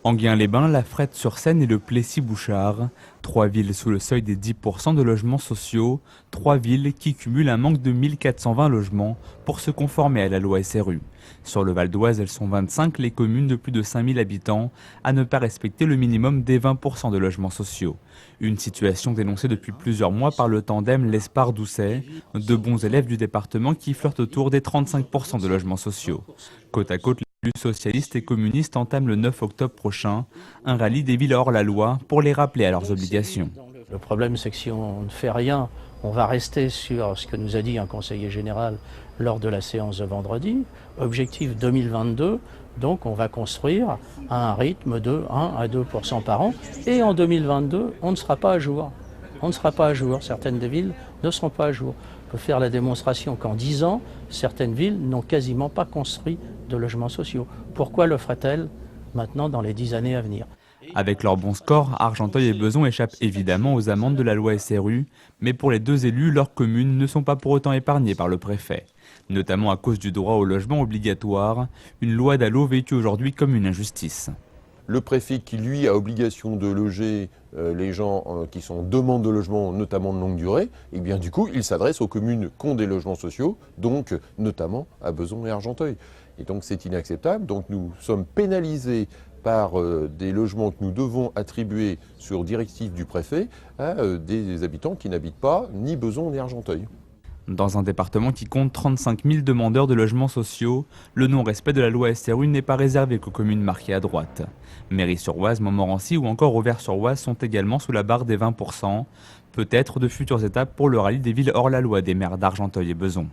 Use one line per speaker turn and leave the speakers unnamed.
Enghien-les-Bains, La Frette-sur-Seine et le Plessis-Bouchard, trois villes sous le seuil des 10% de logements sociaux, trois villes qui cumulent un manque de 1420 logements pour se conformer à la loi SRU. Sur le Val d'Oise, elles sont 25, les communes de plus de 5000 habitants, à ne pas respecter le minimum des 20% de logements sociaux. Une situation dénoncée depuis plusieurs mois par le tandem Lespard-Doucet, deux bons élèves du département qui flirtent autour des 35% de logements sociaux. Côte à côte, les élus socialistes et communistes entament le 9 octobre prochain un rallye des villes hors la loi pour les rappeler à leurs obligations.
Le problème, c'est que si on ne fait rien, on va rester sur ce que nous a dit un conseiller général lors de la séance de vendredi. Objectif 2022, donc on va construire à un rythme de 1 à 2% par an. Et en 2022, on ne sera pas à jour. On ne sera pas à jour. Certaines des villes ne seront pas à jour. On peut faire la démonstration qu'en 10 ans, certaines villes n'ont quasiment pas construit de logements sociaux. Pourquoi le ferait-elle maintenant dans les 10 années à venir ?
Avec leur bon score, Argenteuil et Bezons échappent évidemment aux amendes de la loi SRU, mais pour les deux élus, leurs communes ne sont pas pour autant épargnées par le préfet, notamment à cause du droit au logement obligatoire, une loi DALO vécue aujourd'hui comme une injustice.
Le préfet qui, lui, a obligation de loger les gens qui sont en demande de logement, notamment de longue durée, et bien du coup, il s'adresse aux communes qui ont des logements sociaux, donc notamment à Bezons et Argenteuil. Et donc c'est inacceptable, donc nous sommes pénalisés par des logements que nous devons attribuer sur directive du préfet à des habitants qui n'habitent pas ni Bezons ni Argenteuil.
Dans un département qui compte 35 000 demandeurs de logements sociaux, le non-respect de la loi SRU n'est pas réservé qu'aux communes marquées à droite. Méry-sur-Oise, Montmorency ou encore Auvers-sur-Oise sont également sous la barre des 20%, peut-être de futures étapes pour le rallye des villes hors la loi des maires d'Argenteuil et Bezons.